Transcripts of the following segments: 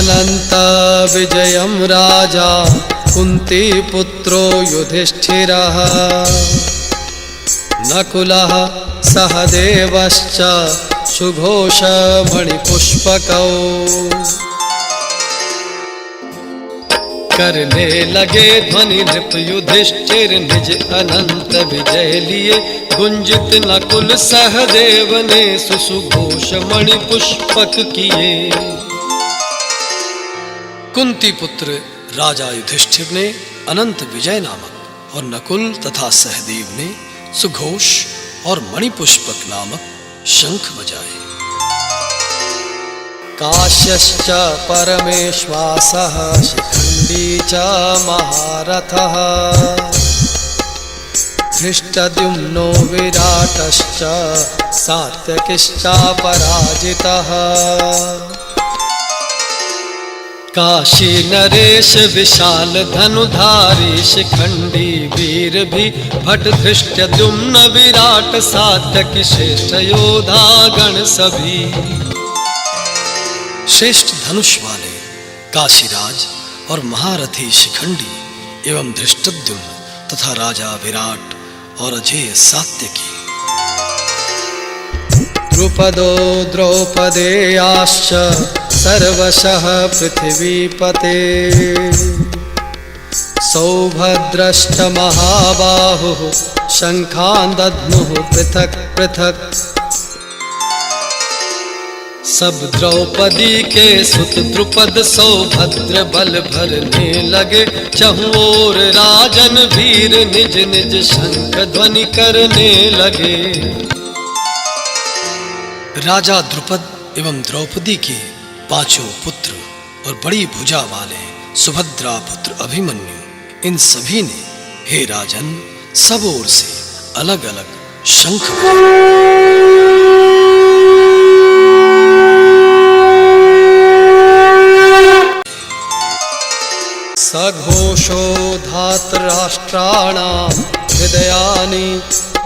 अनंत विजयं राजा कुंती पुत्रो युधिष्ठिरः नकुलः सहदेवश्च सुघोष मणिपुष्पकौ। करने लगे ध्वनि नृप युधिष्ठिर निज अनंत विजय लिए। गुंजित नकुल सहदेव ने सुघोष मणिपुष्पक किए। कुंती पुत्र राजा युधिष्ठिर ने अनंत विजय नामक और नकुल तथा सहदेव ने सुघोष और मणिपुष्पक नामक शंख बजाए। काश्यश्च परमेश्वासः शिखंडी च महारथः धृष्टद्युम्नो विराटश्च सात्यकिश्च पराजितः। काशी नरेश विशाल धनुधारी शिखंडी वीर भी भट धृष्टद्युम्न विराट सात्यक श्रेष्ठ योधा गण सभी। श्रेष्ठ धनुष वाले काशीराज और महारथी शिखंडी एवं धृष्टद्युम्न तथा राजा विराट और अजय सात्यकी। द्रुपदो द्रौपदेयाश्च सर्वशः पृथिवीपते सौभद्रश्च महाबाहुः शंखान् दद्मुः पृथक पृथक। सब द्रौपदी के सुत द्रुपद सौभद्र बल भरने लगे। चहुं ओर राजन वीर निज निज शंख ध्वनि करने लगे। राजा द्रुपद एवं द्रौपदी के पांचों पुत्र और बड़ी भुजा वाले सुभद्रा पुत्र अभिमन्यु इन सभी ने हे राजन सब ओर से अलग अलग शंख सघोषो धातराष्ट्राणां हृदयानि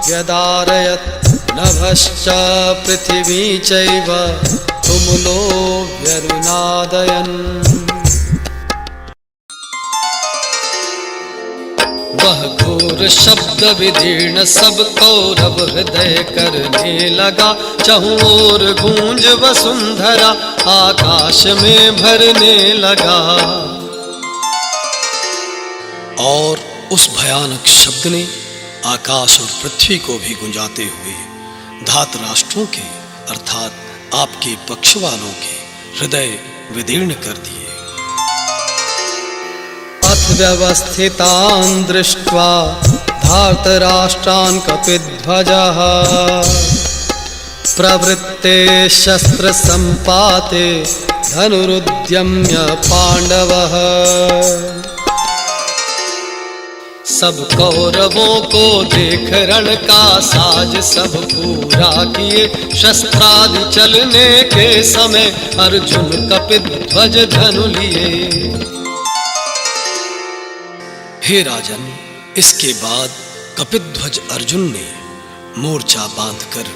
व्यदारयत् नभश्च पृथिवी चैव तुमुलो व्यनुनादयन्। वह घोर शब्द विदीर्ण सब कौरव हृदय करने लगा। चहुं ओर गूंज वसुंधरा आकाश में भरने लगा। और उस भयानक शब्द ने आकाश और पृथ्वी को भी गुंजाते हुए धातराष्ट्रों के अर्थात आपके पक्ष वालों के हृदय विदीर्ण कर दिए। अथ व्यवस्थितान् दृष्ट्वा धातराष्ट्रान् कपिध्वजः प्रवृत्ते शस्त्र संपाते धनुरुद्यम्य पांडवः। सब कौरवों को देख रण का साज सब पूरा किए। शस्त्रादि चलने के समय अर्जुन कपिध्वज धनु लिए। हे राजन इसके बाद कपिध्वज अर्जुन ने मोर्चा बांधकर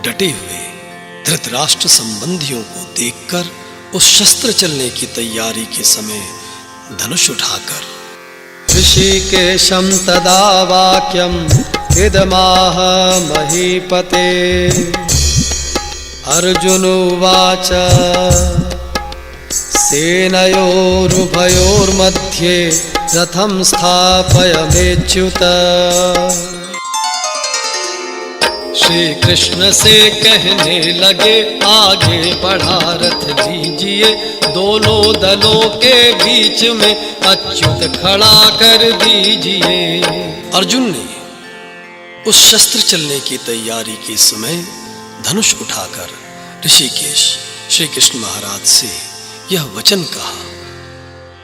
डटे हुए धृतराष्ट्र संबंधियों को देखकर उस शस्त्र चलने की तैयारी के समय धनुष उठाकर ऋषिकेशं तदा वाक्यं इदमाह महीपते। अर्जुनोवाच सेनयोरुभयोर्मध्ये रथं स्थापयमेच्युत। श्री कृष्ण से कहने लगे आगे बढ़ा रथ लीजिए। दोनों दलों के बीच में अच्युत खड़ा कर दीजिए। अर्जुन ने उस शस्त्र चलने की तैयारी के समय धनुष उठाकर ऋषिकेश श्री कृष्ण महाराज से यह वचन कहा,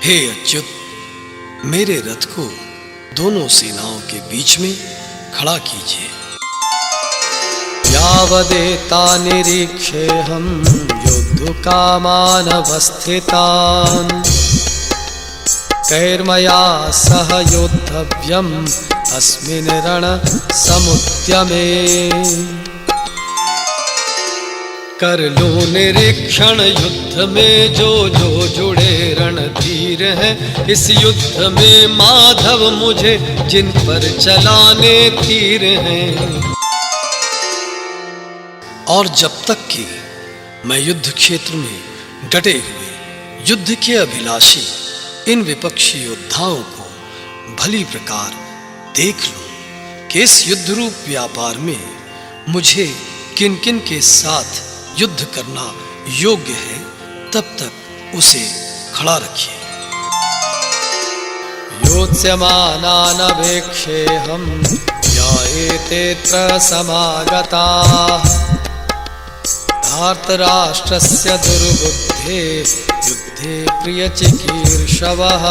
हे अच्युत मेरे रथ को दोनों सेनाओं के बीच में खड़ा कीजिए। यावदेता निरीक्षेऽहं योद्धुकामानवस्थितान् कैर्मया सह योद्धव्यम् अस्मिन् रण समुद्यमे। कर लो निरीक्षण युद्ध में जो जो जुड़े रणधीर हैं, इस युद्ध में माधव मुझे जिन पर चलाने तीर हैं। और जब तक कि मैं युद्ध क्षेत्र में डटे हुए युद्ध के अभिलाषी इन विपक्षी योद्धाओं को भली प्रकार देख लूं कि इस युद्ध रूप व्यापार में मुझे किन किन के साथ युद्ध करना योग्य है, तब तक उसे खड़ा रखिए। योत्स्यमानानवेक्षेऽहं ध्यायेतेऽत्र समागताः, धार्तराष्ट्रस्य दुर्बुद्धे युद्धे प्रियचिकीर्षवः।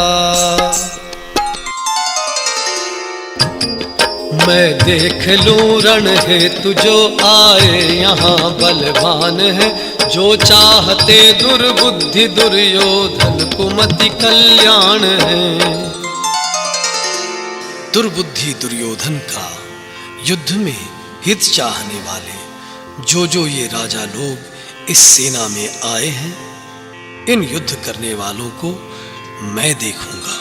मैं देख लूं रण हेतु जो आए यहाँ बलवान है, जो चाहते दुर्बुद्धि दुर्योधन कुमति कल्याण है। दुर्बुद्धि दुर्योधन का युद्ध में हित चाहने वाले जो ये राजा लोग इस सेना में आए हैं, इन युद्ध करने वालों को मैं देखूंगा।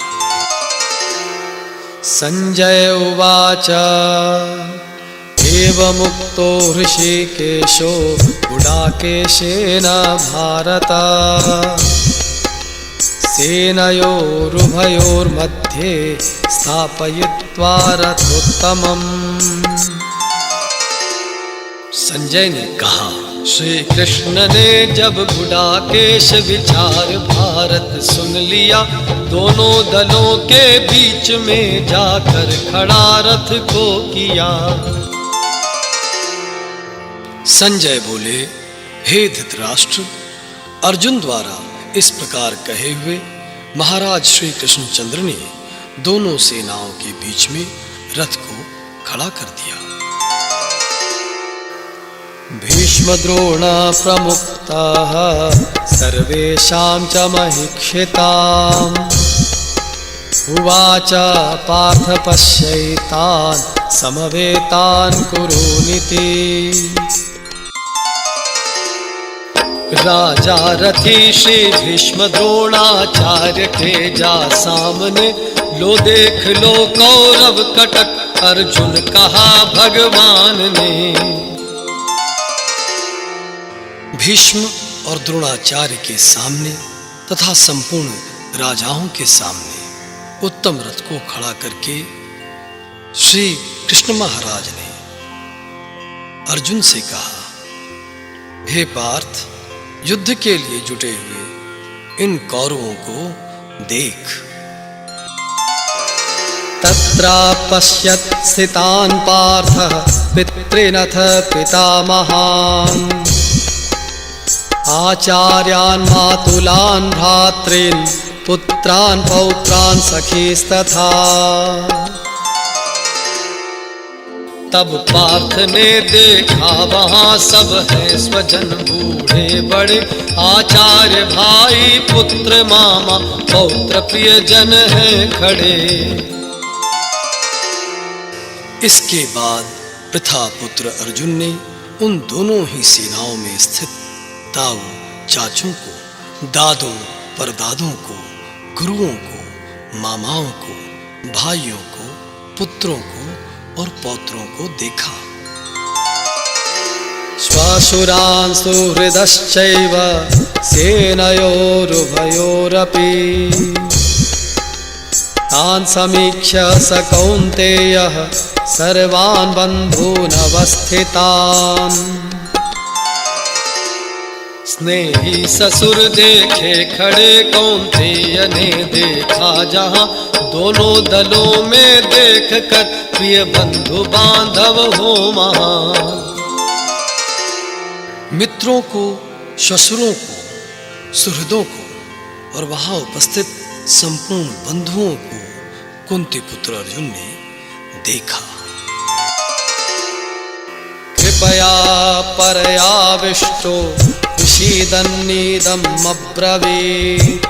संजय उवाच एवमुक्तो ऋषिकेशो गुडाकेशेन भारत, सेनयोरुभयोर्मध्ये स्थापयित्वा रथोत्तमम्। संजय ने कहा, श्री कृष्ण ने जब गुडाकेश विचार भारत सुन लिया, दोनों दलों के बीच में जाकर खड़ा रथ को किया। संजय बोले, हे धृतराष्ट्र, अर्जुन द्वारा इस प्रकार कहे हुए महाराज श्री कृष्णचंद्र ने दोनों सेनाओं के बीच में रथ को खड़ा कर दिया। भीष्म द्रोण प्रमुक्ताः सर्वेषां च महीक्षिताम्, उवाच पार्थ पश्यैतान् समवेतान् कुरूनिति। राजा रथी श्री भीष्म द्रोणाचार्य के जा सामने, लो देख लो कौरव कटक अर्जुन कहा भगवान ने। भीष्म और द्रोणाचार्य के सामने तथा संपूर्ण राजाओं के सामने उत्तम रथ को खड़ा करके श्री कृष्ण महाराज ने अर्जुन से कहा, हे पार्थ, युद्ध के लिए जुटे हुए इन कौरवों को देख। तत्रा पश्यत् स्थितान् पार्थः पितॄनथ पितामहान्, आचार्यान् मातुलान् भ्रातॄन् पुत्रान् पौत्रान् सखीस्तथा। तब पार्थ ने देखा वहां सब है स्वजन बूढ़े बड़े, आचार्य भाई पुत्र मामा पौत्र प्रियजन हैं खड़े। इसके बाद पृथा पुत्र अर्जुन ने उन दोनों ही सेनाओं में स्थित ताऊ चाचों को, दादों परदादों को, गुरुओं को, मामाओं को, भाइयों को, पुत्रों को और पौत्रों को देखा। श्वासुरान् सुहृदश्चैव सेनयोरुभयोरपि, तान् समीक्ष्य स कौन्तेयः सर्वान् बन्धून् अवस्थितान्। स्नेही ससुर देखे खड़े, कौन्तेय ने देखा जहां, दोनों दलों में देख कर प्रिय बंधु बांधव हो महान। मित्रों को, ससुरों को, सुहृदों को और वहां उपस्थित संपूर्ण बंधुओं को कुंती पुत्र अर्जुन ने देखा। कृपया परयाविष्टो विषीदन्नीदम् अब्रवीत्।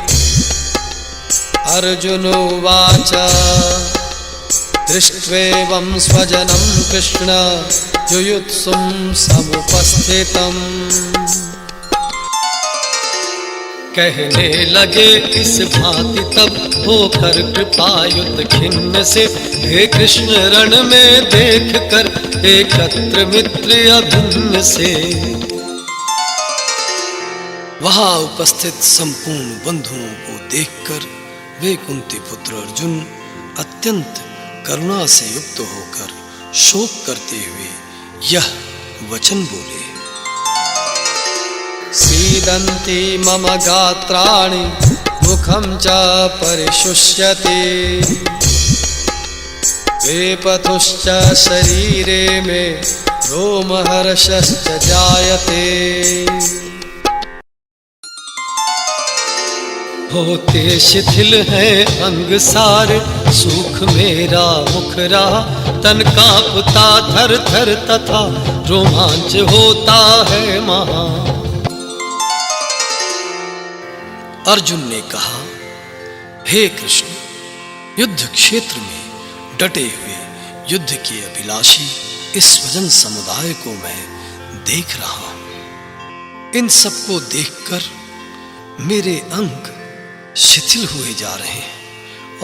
अर्जुन उवाच दृष्ट्वेवं स्वजनं कृष्ण जुयुत्सुं समुपस्थितम्। कहने लगे इस भांति तब होकर कृपायुत खिन्न से, हे कृष्ण रण में देख कर एकत्र मित्र अभिन्न से। वहां उपस्थित संपूर्ण बंधुओं को देखकर वे कुंती पुत्र अर्जुन अत्यंत करुणा से युक्त होकर शोक करते हुए यह वचन बोले। सीदन्ति मम गात्राणि मुखं च परिशुष्यते, वेपथुश्च शरीरे मे रोमहर्षश्च जायते। होते शिथिल है अंग सारे, सुख मेरा मुख रहा, तन कांपता थर थर तथा रोमांच होता है महा। अर्जुन ने कहा, हे कृष्ण, युद्ध क्षेत्र में डटे हुए युद्ध के अभिलाषी इस स्वजन समुदाय को मैं देख रहा हूं। इन सबको देखकर मेरे अंग शिथिल हुए जा रहे हैं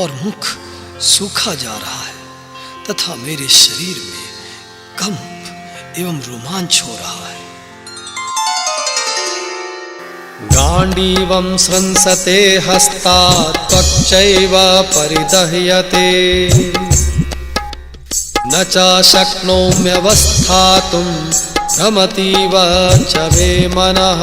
और मुख सूखा जा रहा है तथा मेरे शरीर में कंप एवं रोमांच हो रहा है। गांडीवं संसते हस्तात् त्वच्चैव परिदह्यते, न च शक्नोम्यवस्थातुं भ्रमतीव च मे मनः।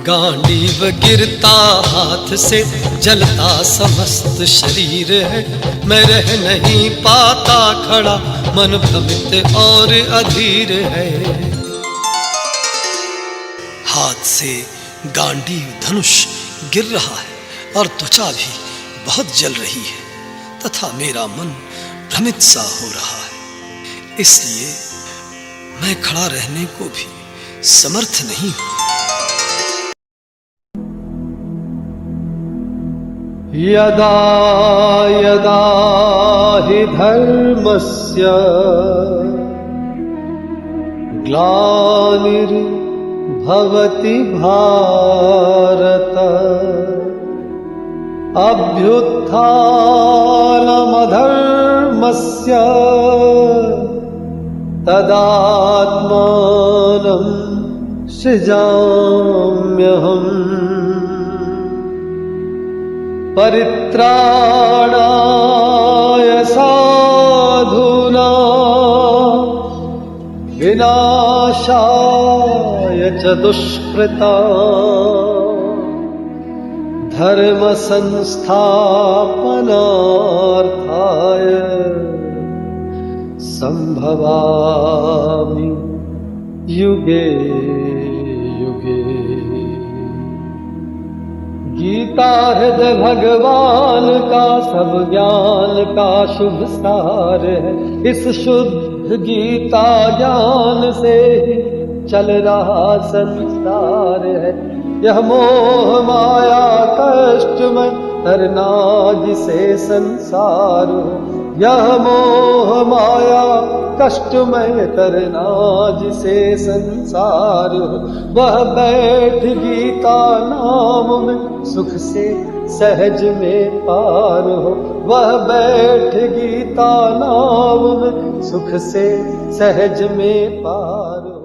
गांडीव गिरता हाथ से, जलता समस्त शरीर है, मैं रह नहीं पाता खड़ा, मन भ्रमित और अधीर है। हाथ से गांडीव धनुष गिर रहा है और त्वचा भी बहुत जल रही है तथा मेरा मन भ्रमित सा हो रहा है, इसलिए मैं खड़ा रहने को भी समर्थ नहीं हूं। यदा यदा हि धर्मस्य ग्लानिर्भवति भारत, अभ्युत्थानमधर्मस्य तदात्मानं सृजाम्यहम्। परित्राणाय साधूनां विनाशाय च दुष्कृतां, धर्म संस्थापनार्थाय संभवामि युगे युगे। गीता हृदय भगवान का सब ज्ञान का शुभ सार है, इस शुद्ध गीता ज्ञान से चल रहा संसार है। यह मोह माया कष्ट में तरना जिसे संसार हो, यह मोह माया कष्ट में तरना जिसे संसार हो, वह बैठ गीता नाम में सुख से सहज में पार हो, वह बैठ गीता नाम में सुख से सहज में पार हो।